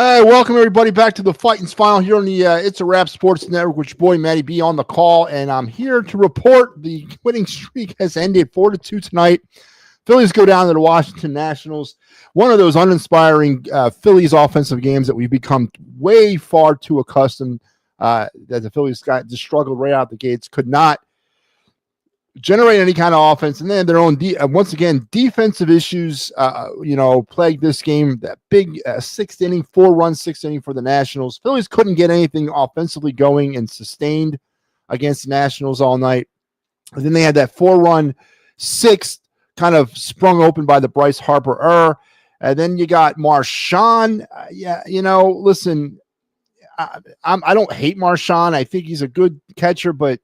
Hey, welcome everybody back to the Fighting's Final here on the It's a Wrap Sports Network with your boy Matty B on the call, and I'm here to report the winning streak has ended 4-2 tonight. Phillies go down to the Washington Nationals. One of those uninspiring Phillies offensive games that we've become way far too accustomed that the Phillies just struggled right out the gates, could not generate any kind of offense, and then their own once again defensive issues plagued this game. That big sixth inning, 4-run sixth inning for the Nationals. Phillies couldn't get anything offensively going and sustained against the Nationals all night. And then they had that 4-run sixth kind of sprung open by the Bryce Harper error. And then you got Marchand. Listen, I don't hate Marchand. I think he's a good catcher, but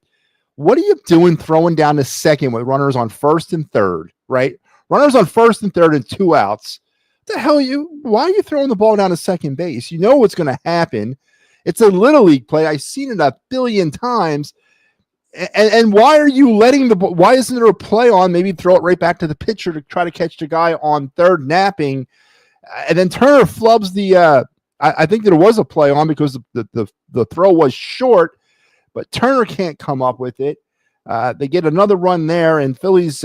what are you doing throwing down to second with runners on first and third, right? Runners on first and third and 2 outs. What the hell why are you throwing the ball down to second base? You know what's going to happen. It's a little league play. I've seen it a billion times. And why are you why isn't there a play on, maybe throw it right back to the pitcher to try to catch the guy on third napping? And then Turner flubs I think there was a play on because the throw was short, but Turner can't come up with it. They get another run there, and Phillies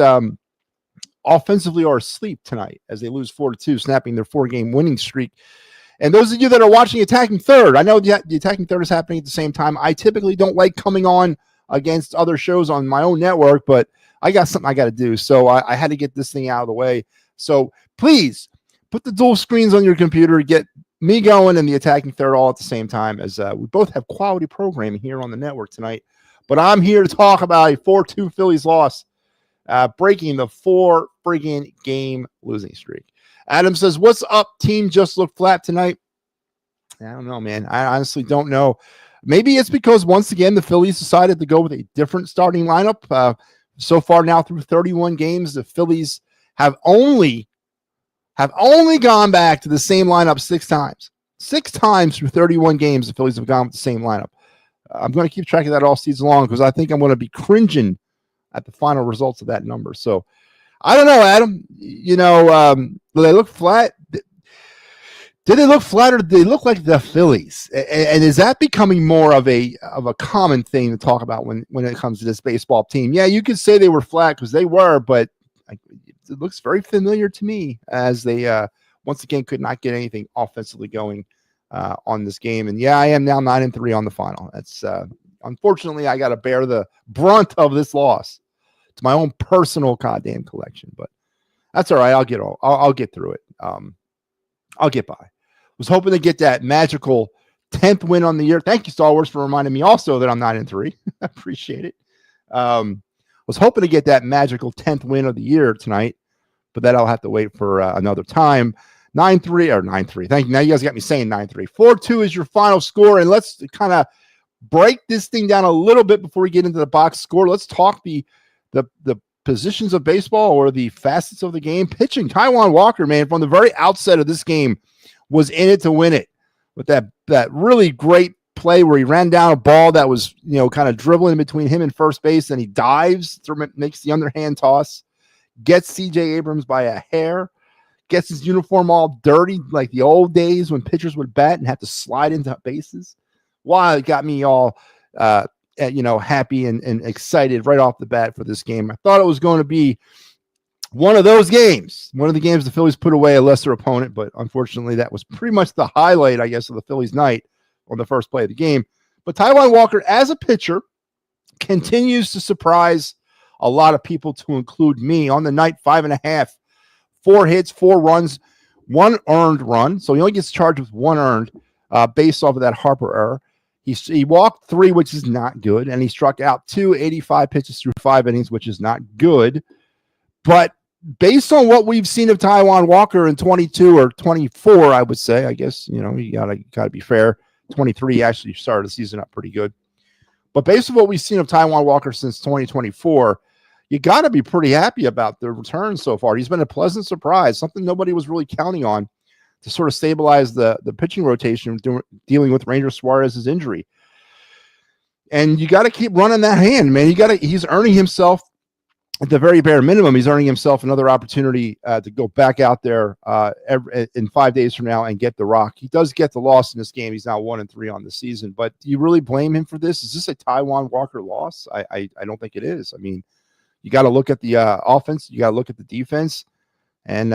offensively are asleep tonight as they lose 4-2, snapping their 4-game winning streak. And those of you that are watching Attacking Third, I know the Attacking Third is happening at the same time. I typically don't like coming on against other shows on my own network, but I got something I got to do, so I had to get this thing out of the way. So please put the dual screens on your computer, get me going and the Attacking Third all at the same time, as we both have quality programming here on the network tonight. But I'm here to talk about a 4-2 Phillies loss, breaking the 4 friggin' game losing streak. Adam says, "What's up, team? Just looked flat tonight." I don't know, man. I honestly don't know. Maybe it's because, once again, the Phillies decided to go with a different starting lineup. So far now, through 31 games, the Phillies have only gone back to the same lineup 6 times. 6 times through 31 games, the Phillies have gone with the same lineup. I'm going to keep track of that all season long because I think I'm going to be cringing at the final results of that number. So I don't know, Adam. Do they look flat? Did they look flat, or did they look like the Phillies? And is that becoming more of a common thing to talk about when it comes to this baseball team? Yeah, you could say they were flat because they were, but it looks very familiar to me as they once again could not get anything offensively going on this game. And yeah, I am now 9-3 on the final. That's unfortunately I got to bear the brunt of this loss. It's my own personal goddamn collection, but that's all right. I'll get through it. I'll get by. Was hoping to get that magical 10th win on the year. Thank you, Star Wars, for reminding me also that I'm 9-3. I appreciate it. Was hoping to get that magical 10th win of the year tonight, but that I'll have to wait for another time. 9-3. Thank you. Now you guys got me saying 9-3. 4-2 is your final score, and let's kind of break this thing down a little bit before we get into the box score. Let's talk the positions of baseball, or the facets of the game. Pitching, Taijuan Walker, man, from the very outset of this game, was in it to win it with that really great play where he ran down a ball that was, kind of dribbling between him and first base, and he dives, makes the underhand toss, gets C.J. Abrams by a hair, gets his uniform all dirty like the old days when pitchers would bat and have to slide into bases. Wow, it got me all happy and excited right off the bat for this game. I thought it was going to be one of those games, one of the games the Phillies put away a lesser opponent, but unfortunately that was pretty much the highlight, I guess, of the Phillies' night on the first play of the game. But Taijuan Walker, as a pitcher, continues to surprise a lot of people, to include me. On the night, 5.5, 4 hits, 4 runs, 1 earned run. So he only gets charged with 1 earned based off of that Harper error. He walked 3, which is not good, and he struck out 2, 85 pitches through 5 innings, which is not good. But based on what we've seen of Taijuan Walker in 22 or 24, I would say, I guess, you gotta be fair. 23 actually started the season up pretty good. But based on what we've seen of Taijuan Walker since 2024, you got to be pretty happy about the return so far. He's been a pleasant surprise, something nobody was really counting on to sort of stabilize the pitching rotation dealing with Ranger Suarez's injury. And you got to keep running that hand, man. He's earning himself at the very bare minimum, he's earning himself another opportunity to go back out there in 5 days from now and get the rock. He does get the loss in this game. He's now 1-3 on the season. But do you really blame him for this? Is this a Taijuan Walker loss? I don't think it is. I mean, you got to look at the offense. You got to look at the defense. And,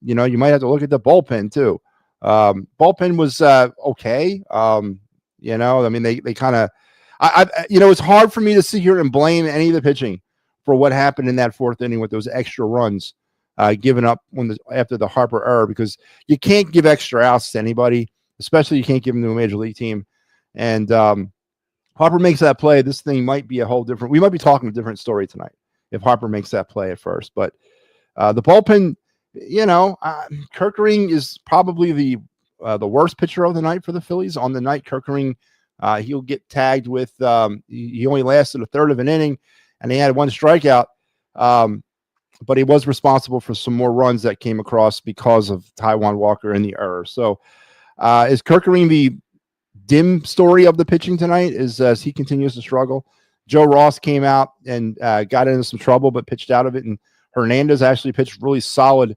you might have to look at the bullpen, too. Bullpen was okay. I mean, they kind of – it's hard for me to sit here and blame any of the pitching for what happened in that fourth inning with those extra runs given up after the Harper error, because you can't give extra outs to anybody, especially you can't give them to a major league team. And Harper makes that play. This thing might be a whole different – we might be talking a different story tonight if Harper makes that play at first. But the bullpen – Kerkering is probably the worst pitcher of the night for the Phillies. On the night, Kerkering, he'll get tagged with he only lasted a third of an inning, and he had one strikeout. But he was responsible for some more runs that came across because of Taijuan Walker and the error. So is Kerkering the dim story of the pitching tonight as he continues to struggle? Joe Ross came out and got into some trouble, but pitched out of it, and Hernandez actually pitched really solid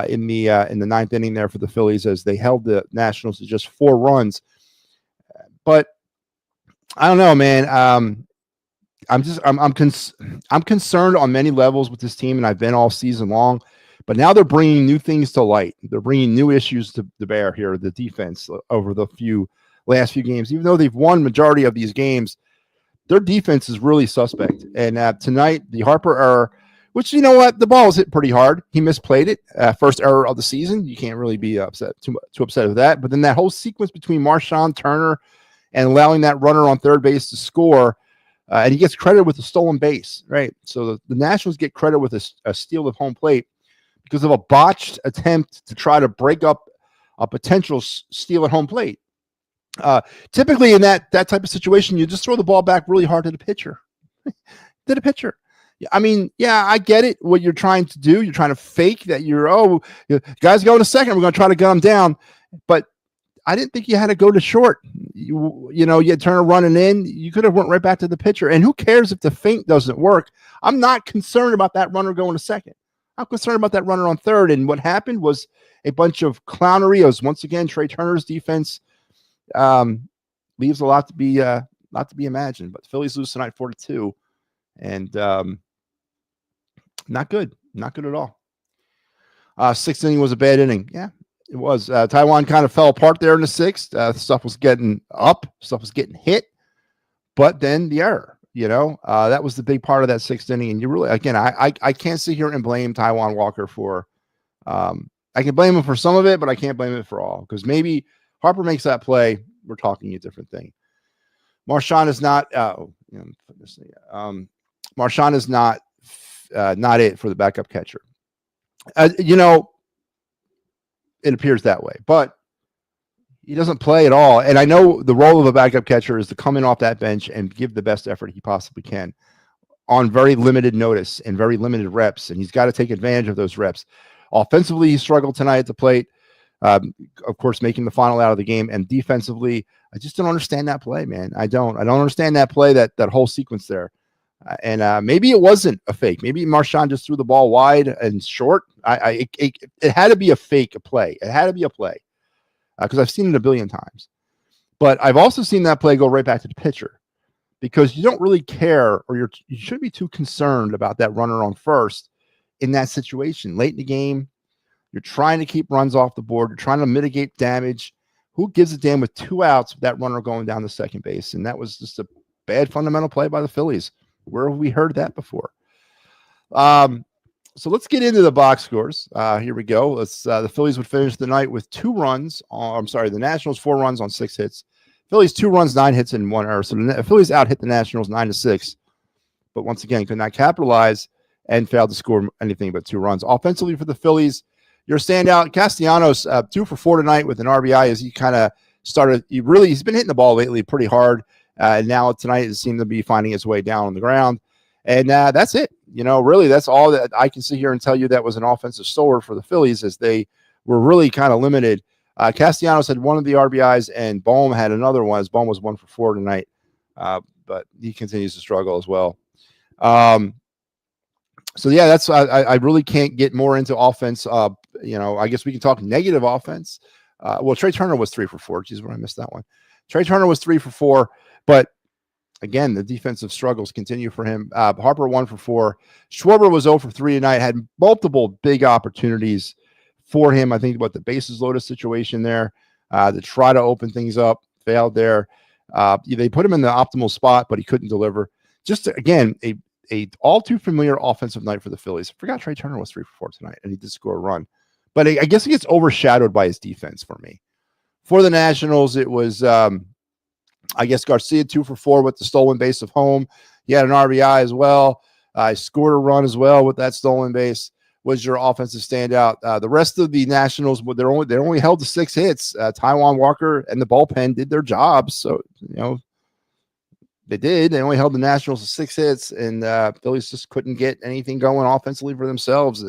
in the ninth inning there for the Phillies as they held the Nationals to just 4 runs. But I don't know, man. I'm concerned on many levels with this team, and I've been all season long. But now they're bringing new things to light. They're bringing new issues to bear here. The defense over the last few games, even though they've won majority of these games, their defense is really suspect. And tonight, the Harper error. Which, you know what, the ball was hit pretty hard. He misplayed it. First error of the season. You can't really be too upset with that. But then that whole sequence between Marchand, Turner, and allowing that runner on third base to score, and he gets credit with a stolen base, right? So the Nationals get credit with a steal of home plate because of a botched attempt to try to break up a potential steal at home plate. Typically in that type of situation, you just throw the ball back really hard to the pitcher. I mean, yeah, I get it. What you're trying to do, you're trying to fake that guys going to second. We're going to try to gun them down. But I didn't think you had to go to short. You had Turner running in. You could have went right back to the pitcher. And who cares if the feint doesn't work? I'm not concerned about that runner going to second. I'm concerned about that runner on third. And what happened was a bunch of clownery. Once again, Trey Turner's defense leaves a lot to be imagined. But the Phillies lose tonight 4-2. And not good at all. Sixth inning was a bad inning. Yeah, it was. Taijuan kind of fell apart there in the sixth. Stuff was getting up, stuff was getting hit, but then the error. That was the big part of that sixth inning. And you really, again, I can't sit here and blame Taijuan Walker for. I can blame him for some of it, but I can't blame it for all, because maybe Harper makes that play. We're talking a different thing. Marchand is not. Marchand is not it for the backup catcher. It appears that way, but he doesn't play at all. And I know the role of a backup catcher is to come in off that bench and give the best effort he possibly can on very limited notice and very limited reps. And he's got to take advantage of those reps. Offensively, he struggled tonight at the plate, of course, making the final out of the game. And defensively, I just don't understand that play, man. I don't understand that play, that whole sequence there. And maybe it wasn't a fake. Maybe Marchand just threw the ball wide and short. It had to be a fake play. It had to be a play because I've seen it a billion times. But I've also seen that play go right back to the pitcher, because you don't really care, or you shouldn't be too concerned about that runner on first in that situation. Late in the game, you're trying to keep runs off the board. You're trying to mitigate damage. Who gives a damn with 2 outs with that runner going down to second base? And that was just a bad fundamental play by the Phillies. Where have we heard that before? So let's get into the box scores. Here we go. The Phillies would finish the night with 2 runs. The Nationals 4 runs on 6 hits. Phillies 2 runs, 9 hits, and 1 error. So the Phillies out hit the Nationals 9-6, but once again could not capitalize and failed to score anything but 2 runs. Offensively for the Phillies, your standout Castellanos 2 for 4 tonight with an RBI as he kind of started. He's been hitting the ball lately pretty hard. And now tonight it seemed to be finding its way down on the ground. And that's it. Really, that's all that I can sit here and tell you. That was an offensive stalwart for the Phillies, as they were really kind of limited. Castellanos had one of the RBIs, and Bohm had another one, as Bohm was 1 for 4 tonight. But he continues to struggle as well. So yeah, that's I really can't get more into offense. I guess we can talk negative offense. Well, Trey Turner was 3 for 4. Geez, when I missed that one. Trey Turner was 3 for 4, but again, the defensive struggles continue for him. Harper 1 for 4. Schwarber was 0 for 3 tonight. Had multiple big opportunities for him. I think about the bases loaded situation there to try to open things up. Failed there. They put him in the optimal spot, but he couldn't deliver. Just again, a all too familiar offensive night for the Phillies. I forgot Trey Turner was 3 for 4 tonight, and he did score a run. But I guess he gets overshadowed by his defense for me. For the Nationals, it was, I guess, Garcia 2 for 4 with the stolen base of home. He had an RBI as well. Scored a run as well with that stolen base. Was your offensive standout? The rest of the Nationals, they only held to 6 hits. Taijuan Walker and the bullpen did their jobs. So, they did. They only held the Nationals to 6 hits, and Phillies just couldn't get anything going offensively for themselves.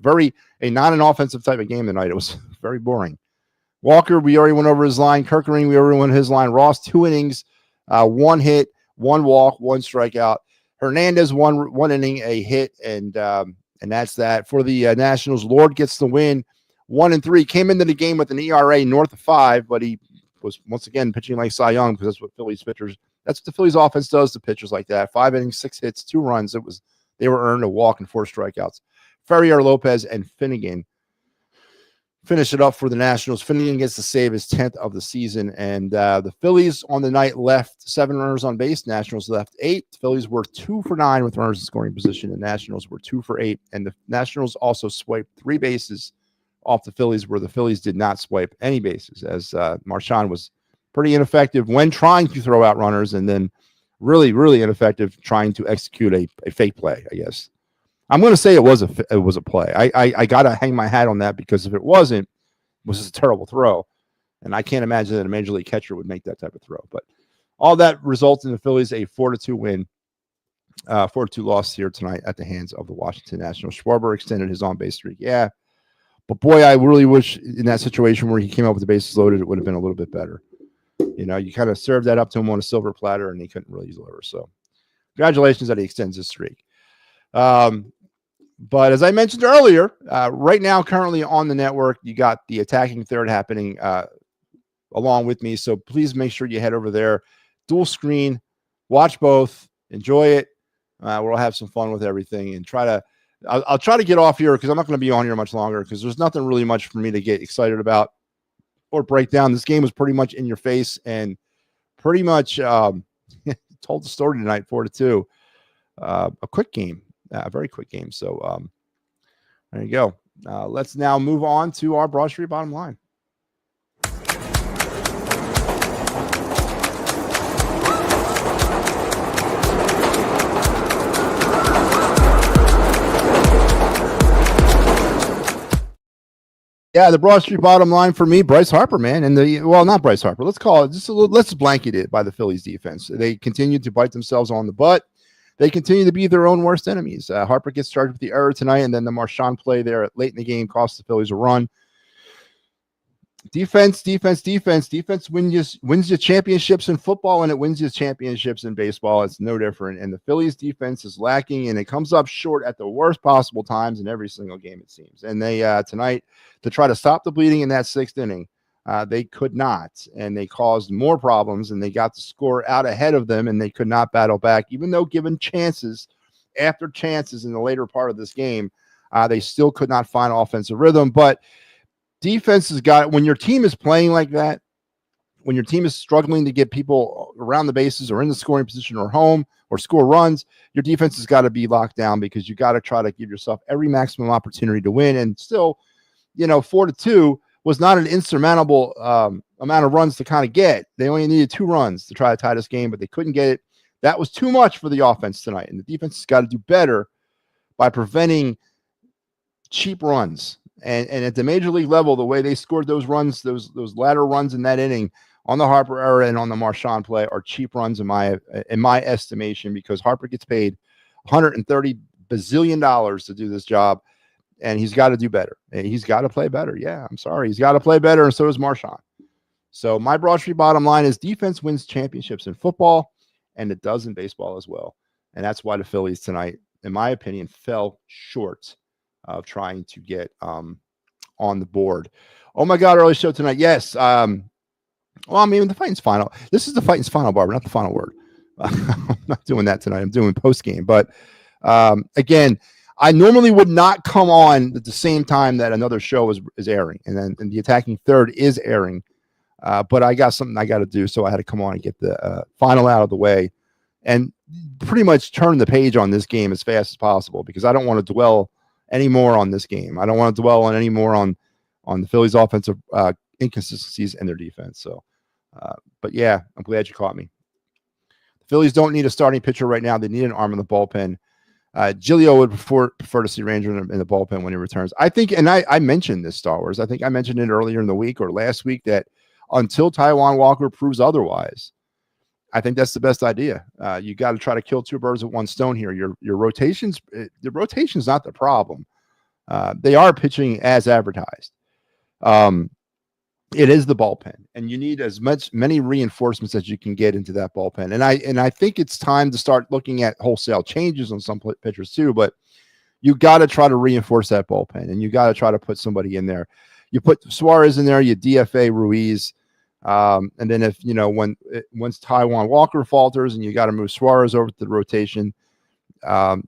Not an offensive type of game tonight. It was very boring. Walker, we already went over his line. Kerkering, we already went his line. Ross, 2 innings, 1 hit, 1 walk, 1 strikeout. Hernandez, one inning, a hit, and that's that. For the Nationals, Lord gets the win, 1-3. Came into the game with an ERA north of 5, but he was once again pitching like Cy Young because that's what the Phillies offense does to pitchers like that. 5 innings, 6 hits, 2 runs. They were earned a walk and 4 strikeouts. Ferrier, Lopez, and Finnegan finish it up for the Nationals. Finnegan gets to save his 10th of the season, and the Phillies on the night left 7 runners on base. Nationals left 8. The Phillies were 2 for 9 with runners in scoring position. The Nationals were 2 for 8, and the Nationals also swiped 3 bases off the Phillies, where the Phillies did not swipe any bases, as Marchand was pretty ineffective when trying to throw out runners, and then really, really ineffective trying to execute a fake play, I guess. I'm going to say it was a play. I got to hang my hat on that, because if it wasn't, it was just a terrible throw. And I can't imagine that a major league catcher would make that type of throw. But all that results in the Phillies a 4-2 win, 4-2 loss here tonight at the hands of the Washington Nationals. Schwarber extended his on-base streak. Yeah. But boy, I really wish in that situation where he came up with the bases loaded, it would have been a little bit better. You kind of served that up to him on a silver platter, and he couldn't really deliver. So congratulations that he extends his streak. But as I mentioned earlier, right now, currently on the network, you got the Attacking Third happening along with me. So please make sure you head over there, dual screen, watch both, enjoy it. We'll have some fun with everything, and I'll try to get off here because I'm not going to be on here much longer, because there's nothing really much for me to get excited about or break down. This game was pretty much in your face and pretty much told the story tonight, 4-2. A quick game, a very quick game. So there you go. Let's now move on to our Broad Street Bottom Line. Yeah, the Broad Street Bottom Line for me, Bryce Harper, man. And not Bryce Harper. Let's call it let's blanket it by the Phillies defense. They continue to bite themselves on the butt. They continue to be their own worst enemies. Harper gets charged with the error tonight, and then the Marchand play there late in the game cost the Phillies a run. Defense wins you championships in football, and it wins you championships in baseball. It's no different. And the Phillies defense is lacking, and it comes up short at the worst possible times in every single game, it seems. And they tonight, to try to stop the bleeding in that 6th inning, they could not, and they caused more problems, and they got the score out ahead of them, and they could not battle back, even though given chances after chances in the later part of this game. They still could not find offensive rhythm. But defense has got, when your team is playing like that, when your team is struggling to get people around the bases or in the scoring position or home or score runs, your defense has got to be locked down, because you got to try to give yourself every maximum opportunity to win. And still, 4-2 was not an insurmountable amount of runs to kind of get. They only needed 2 runs to try to tie this game, but they couldn't get it. That was too much for the offense tonight. And the defense has got to do better by preventing cheap runs. And at the major league level, the way they scored those runs, those latter runs in that inning on the Harper era and on the Marchand play, are cheap runs in my estimation, because Harper gets paid $130 bazillion to do this job, and he's got to do better. And he's got to play better. Yeah, I'm sorry. He's got to play better, and so does Marchand. So my Broad Street Bottom Line is defense wins championships in football, and it does in baseball as well. And that's why the Phillies tonight in my opinion, fell short of trying to get on the board. Oh my God, early show tonight. Yes. Well, I mean, the Fighting's final. This is the Fighting's final, Barbara, not the final word. I'm not doing that tonight. I'm doing postgame. But again, I normally would not come on at the same time that another show is airing, and the Attacking Third is airing. But I got something I got to do, so I had to come on and get the final out of the way, and pretty much turn the page on this game as fast as possible, because I don't want to dwell anymore on this game. I don't want to dwell on anymore on the Phillies' offensive inconsistencies and their defense. So, but yeah, I'm glad you caught me. The Phillies don't need a starting pitcher right now. They need an arm in the bullpen. Giglio would prefer to see Ranger in the bullpen when he returns. I think, and I mentioned this, Star Wars. I think I mentioned it earlier in the week or last week that until Taijuan Walker proves otherwise, I think that's the best idea. You got to try to kill two birds with one stone here. Your rotations, the rotation's not the problem. They are pitching as advertised. It is the bullpen, and you need many reinforcements as you can get into that bullpen. And I think it's time to start looking at wholesale changes on some pitchers too. But you got to try to reinforce that bullpen, and you got to try to put somebody in there. You put Suarez in there, you DFA Ruiz, and then if once Taijuan Walker falters and you got to move Suarez over to the rotation,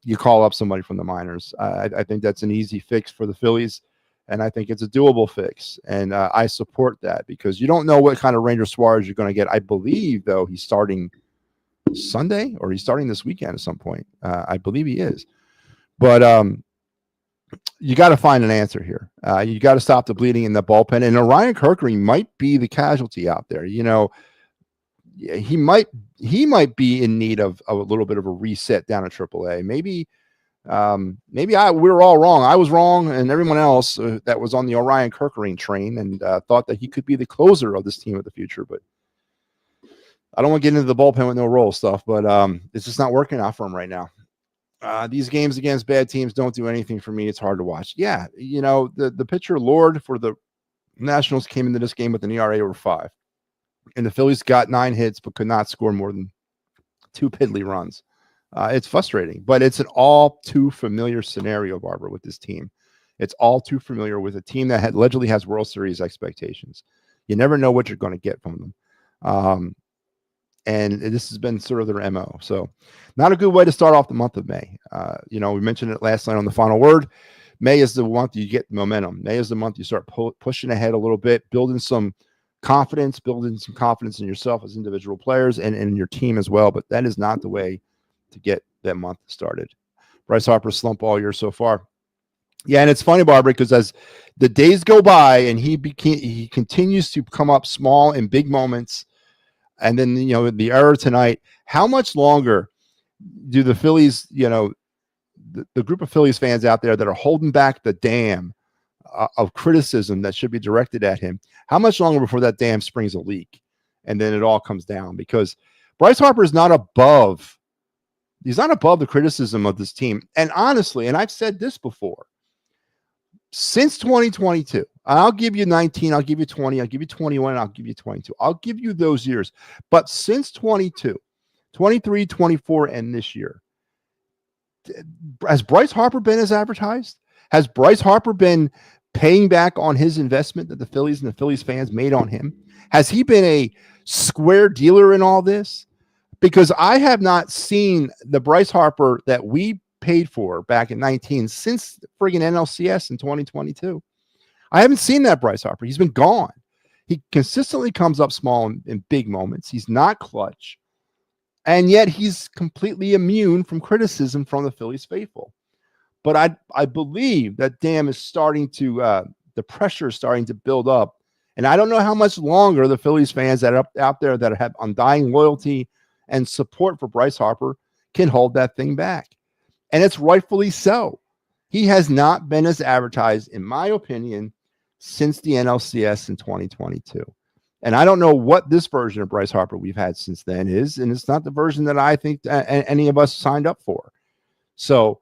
you call up somebody from the minors. I think that's an easy fix for the Phillies. And I think it's a doable fix. And I support that, because you don't know what kind of Ranger Suarez you're going to get. I believe, though, he's starting Sunday, or he's starting this weekend at some point. I believe he is. But you got to find an answer here. You got to stop the bleeding in the bullpen. And Orion Kirkering might be the casualty out there. He might be in need of a little bit of a reset down at AAA. Maybe we were all wrong. I was wrong, and everyone else that was on the Orion Kirkering train and thought that he could be the closer of this team of the future. But I don't want to get into the bullpen with no role stuff, but it's just not working out for him right now. These games against bad teams don't do anything for me. It's hard to watch. Yeah, the pitcher Lord for the Nationals came into this game with an ERA over 5, and the Phillies got 9 hits but could not score more than 2 piddly runs. It's frustrating, but it's an all too familiar scenario, Barbara, with this team. It's all too familiar with a team that allegedly has World Series expectations. You never know what you're going to get from them. And this has been sort of their MO. So not a good way to start off the month of May. We mentioned it last night on the final word. May is the month you get momentum. May is the month you start pushing ahead a little bit, building some confidence in yourself as individual players and in your team as well. But that is not the way to get that month started. Bryce Harper slump all year so far. Yeah, and it's funny, Barbara, because as the days go by and he continues to come up small in big moments, and then the error tonight. How much longer do the Phillies, the group of Phillies fans out there that are holding back the dam of criticism that should be directed at him? How much longer before that dam springs a leak, and then it all comes down? Because Bryce Harper is not above. He's not above the criticism of this team. And honestly, and I've said this before, since 2022, I'll give you 19, I'll give you 20, I'll give you 21, I'll give you 22. I'll give you those years. But since 22, 23, 24, and this year, has Bryce Harper been as advertised? Has Bryce Harper been paying back on his investment that the Phillies and the Phillies fans made on him? Has he been a square dealer in all this? Because I have not seen the Bryce Harper that we paid for back in 19 since friggin' NLCS in 2022. I haven't seen that Bryce Harper. He's been gone. He consistently comes up small in big moments. He's not clutch. And yet he's completely immune from criticism from the Phillies faithful. But I believe that dam is starting to, the pressure is starting to build up. And I don't know how much longer the Phillies fans that are out there that have undying loyalty and support for Bryce Harper can hold that thing back. And it's rightfully so. He has not been as advertised, in my opinion, since the NLCS in 2022. And I don't know what this version of Bryce Harper we've had since then is, and it's not the version that I think any of us signed up for. So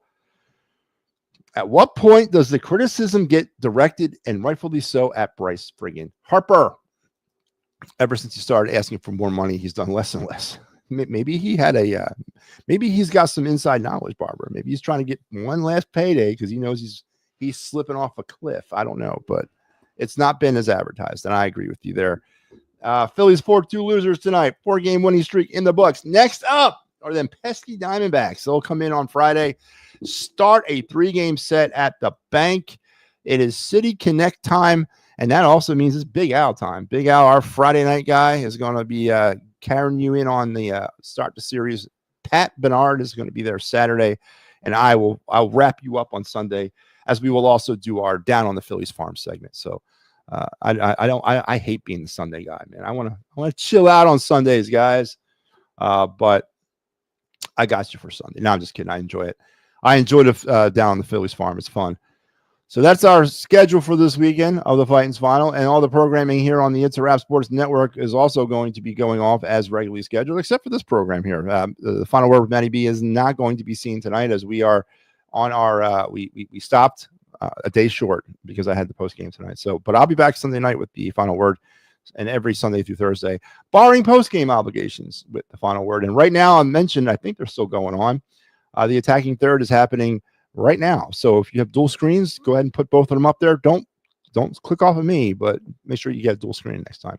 at what point does the criticism get directed, and rightfully so, at Bryce friggin' Harper? Ever since he started asking for more money, he's done less and less. maybe he had maybe he's got some inside knowledge, Barbara. Maybe he's trying to get one last payday because he knows he's slipping off a cliff. I don't know, but it's not been as advertised, and I agree with you there. Phillies 4-2 losers tonight. 4-game winning streak in the books. Next up are them pesky Diamondbacks. They'll come in on Friday, start a 3-game set at the bank. It is City Connect time, and that also means it's Big Al time. Big Al, our Friday night guy, is going to be carrying you in on the start the series. Pat Bernard is going to be there Saturday, and I'll wrap you up on Sunday, as we will also do our Down on the Phillies farm segment. So I hate being the Sunday guy, man. I want to chill out on Sundays, guys. But I got you for Sunday. No, I'm just kidding. I enjoy it. I enjoy the Down on the Phillies farm. It's fun. So that's our schedule for this weekend of the Titans final, and all the programming here on the It's a Wrap Sports Network is also going to be going off as regularly scheduled, except for this program here. The Final Word with Matty B is not going to be seen tonight, as we are on our we stopped a day short because I had the post game tonight. So, but I'll be back Sunday night with the Final Word, and every Sunday through Thursday, barring post game obligations with the Final Word. And right now, I mentioned, I think they're still going on. The Attacking Third is happening right now. So if you have dual screens, go ahead and put both of them up there. Don't click off of me, but make sure you get dual screen next time.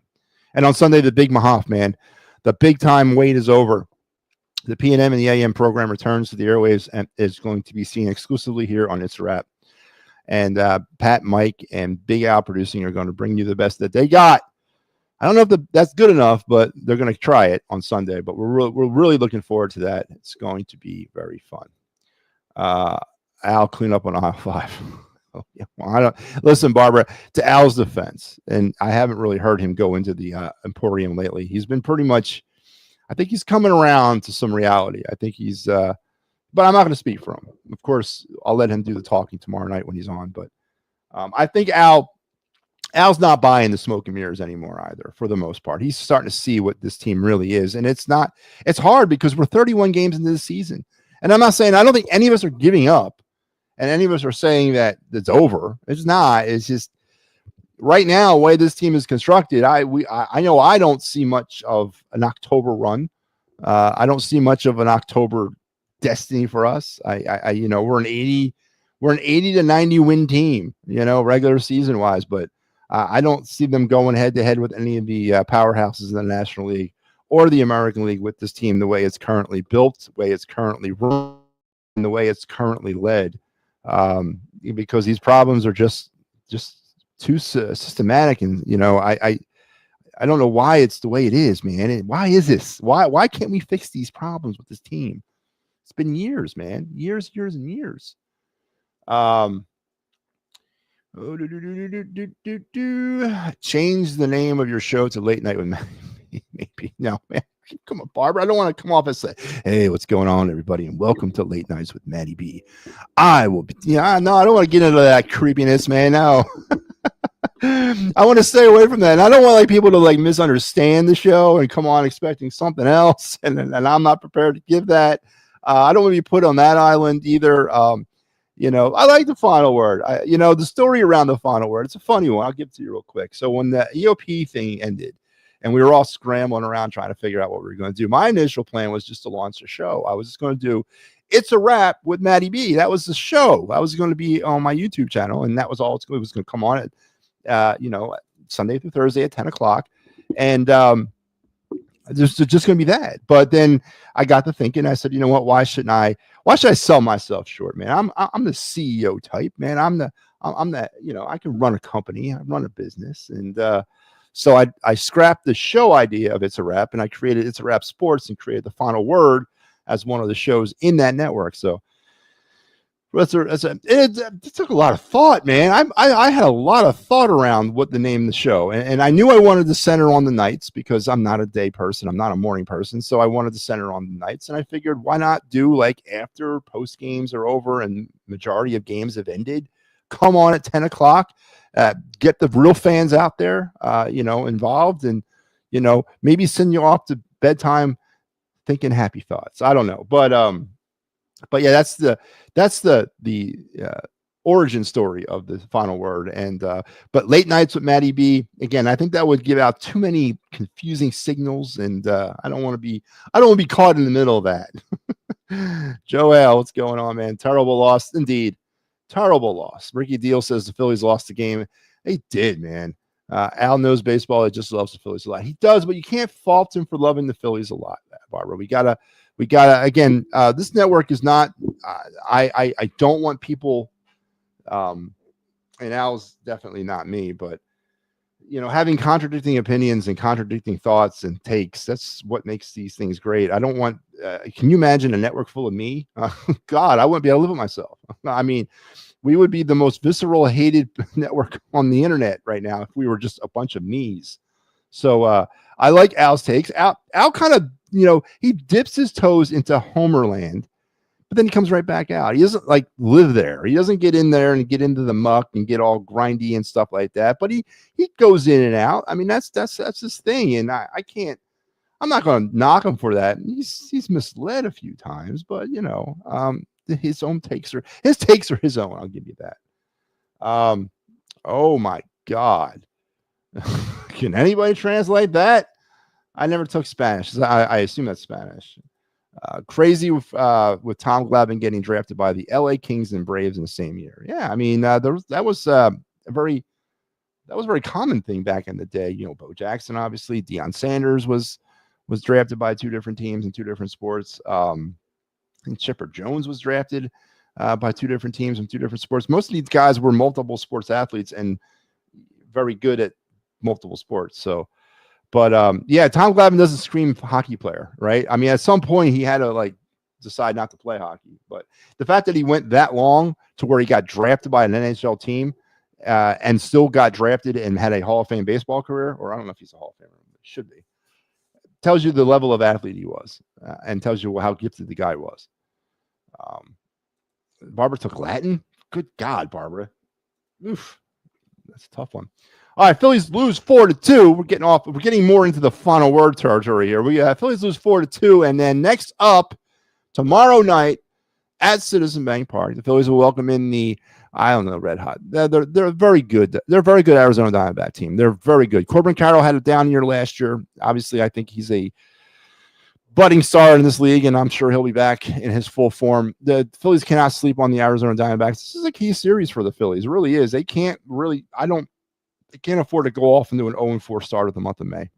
And on Sunday, the Big Mahaf, man, the big time wait is over. The PNM and the AM program returns to the airwaves and is going to be seen exclusively here on It's a Wrap. And Pat, Mike, and Big Al producing are going to bring you the best that they got. I don't know if that's good enough, but they're going to try it on Sunday. But we're really looking forward to that. It's going to be very fun. Al, clean up on aisle 5. Oh, yeah. Well, I don't listen, Barbara. To Al's defense, and I haven't really heard him go into the Emporium lately. He's been pretty much. I think he's coming around to some reality. I think he's. But I'm not going to speak for him. Of course, I'll let him do the talking tomorrow night when he's on. But I think Al's not buying the smoke and mirrors anymore either. For the most part, he's starting to see what this team really is, and it's not. It's hard because we're 31 games into the season, and I'm not saying I don't think any of us are giving up. And any of us are saying that it's over. It's not. It's just right now, the way this team is constructed, I know I don't see much of an October run. I don't see much of an October destiny for us. We're an 80 to 90 win team, regular season wise, but I don't see them going head to head with any of the powerhouses in the National League or the American League with this team, the way it's currently built, the way it's currently run, and the way it's currently led. Because these problems are just too systematic, and I don't know why it's the way it is, man. Why is this? Why can't we fix these problems with this team? It's been years, man, years and years. Change the name of your show to Late Night with Matty. Maybe no, man. Come on, Barbara. I don't want to come off and say, "Hey, what's going on, everybody?" And welcome to Late Nights with Matty B. I will be. No, I don't want to get into that creepiness, man. No, I want to stay away from that. And I don't want people to misunderstand the show and come on expecting something else, and I'm not prepared to give that. I don't want to be put on that island either. I like the Final Word. The story around the Final Word. It's a funny one. I'll give it to you real quick. So when the EOP thing ended, and we were all scrambling around trying to figure out what we were going to do. My initial plan was just to launch a show. I was just going to do It's a Wrap with Matty B. That was the show. I was going to be on my YouTube channel, and that was all it was going to come on at, Sunday through Thursday at 10 o'clock. And just going to be that. But then I got to thinking, I said, you know what? Why should I sell myself short, man? I'm the CEO type, man. I'm that, I can run a company. I run a business. And, so I scrapped the show idea of It's a Wrap, and I created It's a Wrap Sports and created the Final Word as one of the shows in that network. So it took a lot of thought, man. I had a lot of thought around what to name the show, and I knew I wanted to center on the nights because I'm not a day person. I'm not a morning person. So I wanted to center on the nights, and I figured why not do after post games are over and majority of games have ended, come on at 10 o'clock. Get the real fans out there, involved, and maybe send you off to bedtime thinking happy thoughts. I don't know, but yeah, that's the origin story of the final word. And but late nights with Matty B, again, I think that would give out too many confusing signals, and I don't want to be caught in the middle of that. Joel, what's going on, man? Terrible loss indeed. Terrible loss. Ricky Deal says the Phillies lost the game. They did, man. Al knows baseball. He just loves the Phillies a lot. He does, but you can't fault him for loving the Phillies a lot, Barbara. We gotta again. This network is not. I don't want people. And Al's definitely not me, but having contradicting opinions and contradicting thoughts and takes. That's what makes these things great. I don't want. Can you imagine a network full of me? God, I wouldn't be able to live with myself. I mean. We would be the most visceral, hated network on the internet right now if we were just a bunch of me's. So I like Al's takes. Al kind of, he dips his toes into Homerland, but then he comes right back out. He doesn't like live there. He doesn't get in there and get into the muck and get all grindy and stuff like that. But he goes in and out. I mean, that's his thing, and I can't. I'm not going to knock him for that. He's misled a few times, but his own takes are his own. I'll give you that. Oh my God. Can anybody translate that? I never took Spanish. I assume that's Spanish. Crazy with Tom Glavine getting drafted by the LA Kings and Braves in the same year. Yeah, I mean, that was a very common thing back in the day. Bo Jackson, obviously, Deion Sanders was drafted by two different teams in two different sports. And Chipper Jones was drafted by two different teams in two different sports. Most of these guys were multiple sports athletes and very good at multiple sports. So, but yeah, Tom Glavine doesn't scream hockey player, right? I mean, at some point he had to decide not to play hockey. But the fact that he went that long to where he got drafted by an NHL team and still got drafted and had a Hall of Fame baseball career, or I don't know if he's a Hall of Famer, but should be, tells you the level of athlete he was and tells you how gifted the guy was. Barbara took Latin. Good God, Barbara. Oof. That's a tough one. All right, Phillies lose 4-2. We're getting more into the final word territory here. Phillies lose 4-2, and then next up tomorrow night at Citizen Bank Park, the Phillies will welcome in the Red Hot. They're very good. They're a very good Arizona Diamondback team. They're very good. Corbin Carroll had a down year last year. Obviously, I think he's a budding star in this league, and I'm sure he'll be back in his full form. The Phillies cannot sleep on the Arizona Diamondbacks. This is a key series for the Phillies. It really is. They can't afford to go off into an 0-4 start of the month of May.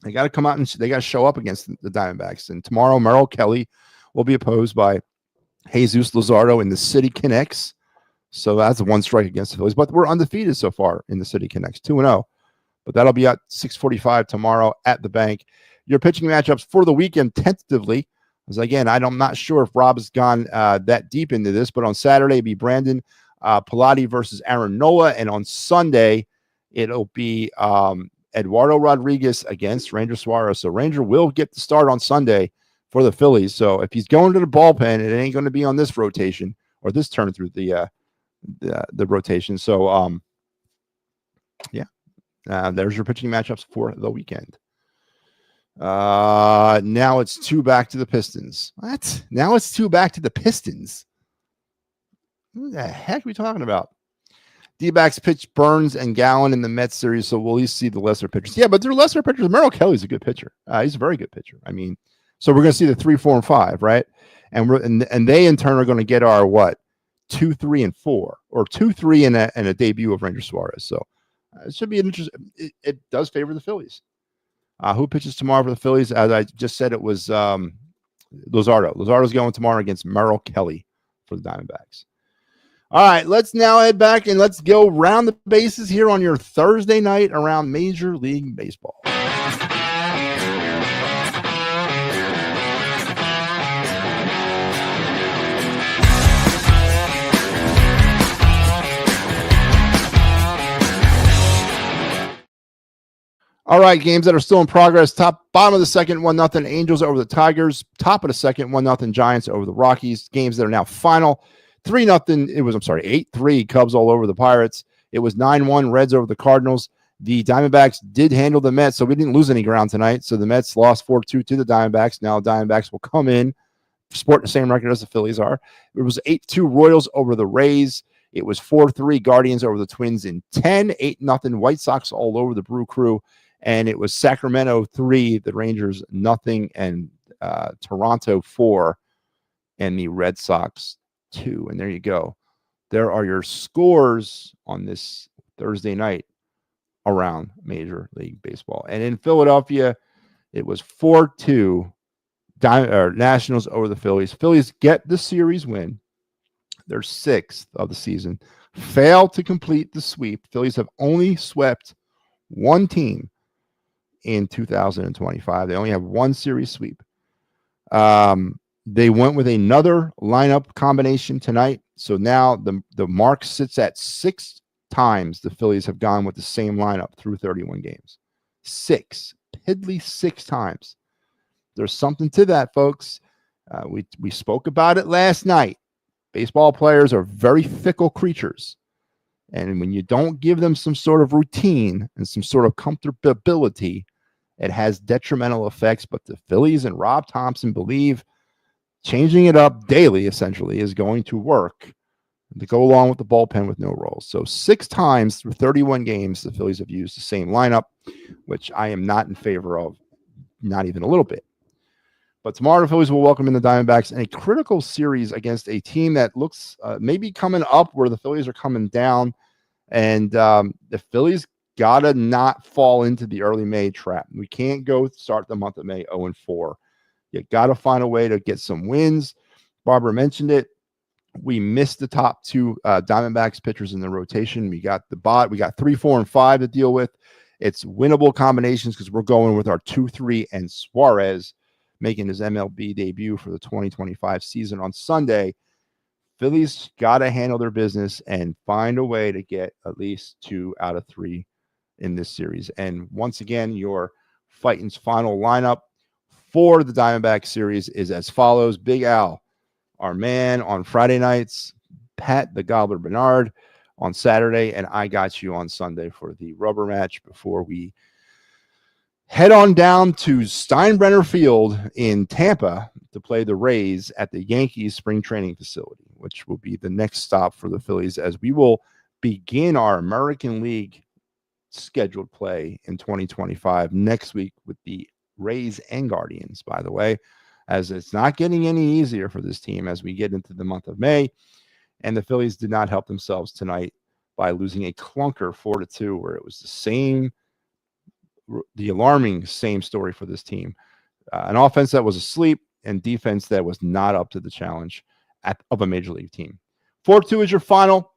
They got to come out and they got to show up against the Diamondbacks. And tomorrow, Merrill Kelly will be opposed by Jesus Luzardo in the City Connects. So that's one strike against the Phillies. But we're undefeated so far in the City Connects, 2-0. But that'll be at 6:45 tomorrow at the bank. Your pitching matchups for the weekend tentatively, as again, I'm not sure if Rob has gone that deep into this, but on Saturday it'll be Brandon Pilati versus Aaron Nola, and on Sunday it'll be Eduardo Rodriguez against Ranger Suarez. So Ranger will get the start on Sunday for the Phillies. So if he's going to the bullpen, it ain't going to be on this rotation or this turn through the rotation. So there's your pitching matchups for the weekend. Now it's 2 back to the Pistons. What? Now it's 2 back to the Pistons. What the heck are we talking about? D-backs pitch Burns and Gallen in the Mets series, so we'll at least see the lesser pitchers. Yeah, but they're lesser pitchers. Merrill Kelly's a good pitcher. He's a very good pitcher. I mean, so we're going to see the 3, 4, and 5, right? And they in turn are going to get our 2, 3, and 4, or 2, 3, and a debut of Ranger Suarez. So it should be an interesting. It does favor the Phillies. Who pitches tomorrow for the Phillies? As I just said, it was Luzardo. Luzardo's going tomorrow against Merrill Kelly for the Diamondbacks. All right, let's now head back and let's go round the bases here on your Thursday night around Major League Baseball. All right, games that are still in progress. Bottom of the second, 1-0 Angels over the Tigers. Top of the second, 1-0 Giants over the Rockies. Games that are now final. 3-0. 8-3 Cubs all over the Pirates. It was 9-1 Reds over the Cardinals. The Diamondbacks did handle the Mets, so we didn't lose any ground tonight. So the Mets lost 4-2 to the Diamondbacks. Now the Diamondbacks will come in, sport the same record as the Phillies are. It was 8-2 Royals over the Rays. It was 4-3 Guardians over the Twins in 10, 8-0 White Sox all over the Brew Crew. And it was Sacramento 3, the Rangers nothing, and Toronto 4, and the Red Sox 2. And there you go. There are your scores on this Thursday night around Major League Baseball. And in Philadelphia, it was 4-2 Nationals over the Phillies. Phillies get the series win. Their 6th of the season. Fail to complete the sweep. Phillies have only swept one team in 2025. They only have one series sweep. They went with another lineup combination tonight. So now the mark sits at 6 times the Phillies have gone with the same lineup through 31 games. 6. Piddly 6 times. There's something to that, folks. We spoke about it last night. Baseball players are very fickle creatures. And when you don't give them some sort of routine and some sort of comfortability, it has detrimental effects. But the Phillies and Rob Thompson believe changing it up daily, essentially, is going to work to go along with the bullpen with no roles. So 6 times through 31 games, the Phillies have used the same lineup, which I am not in favor of, not even a little bit. But tomorrow, the Phillies will welcome in the Diamondbacks in a critical series against a team that looks maybe coming up where the Phillies are coming down. And the Phillies got to not fall into the early May trap. We can't go start the month of May 0-4. You got to find a way to get some wins. Barbara mentioned it. We missed the top 2 Diamondbacks pitchers in the rotation. We got the bot. We got 3, 4, and 5 to deal with. It's winnable combinations because we're going with our 2, 3, and Suarez making his MLB debut for the 2025 season on Sunday. Phillies got to handle their business and find a way to get at least 2 out of 3 in this series. And once again, your Fighting's final lineup for the Diamondback series is as follows. Big Al, our man on Friday nights, Pat the Gobbler Bernard on Saturday, and I got you on Sunday for the rubber match before we head on down to Steinbrenner Field in Tampa to play the Rays at the Yankees spring training facility, which will be the next stop for the Phillies as we will begin our American League scheduled play in 2025 next week with the Rays and Guardians, by the way, as it's not getting any easier for this team as we get into the month of May. And the Phillies did not help themselves tonight by losing a clunker 4-2, where it was the alarming same story for this team. An offense that was asleep and defense that was not up to the challenge of a major league team. 4-2 is your final.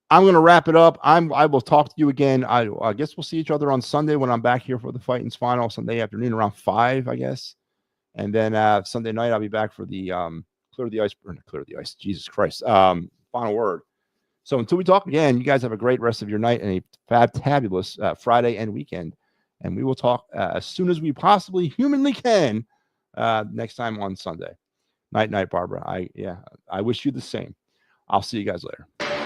I'm going to wrap it up. I will talk to you again. I guess we'll see each other on Sunday when I'm back here for the Fighting's final, Sunday afternoon around 5, I guess. And then Sunday night, I'll be back for the Clear the Ice, Jesus Christ, final word. So until we talk again, you guys have a great rest of your night and a fabulous Friday and weekend. And we will talk as soon as we possibly humanly can next time on Sunday. Night, Barbara. I wish you the same. I'll see you guys later.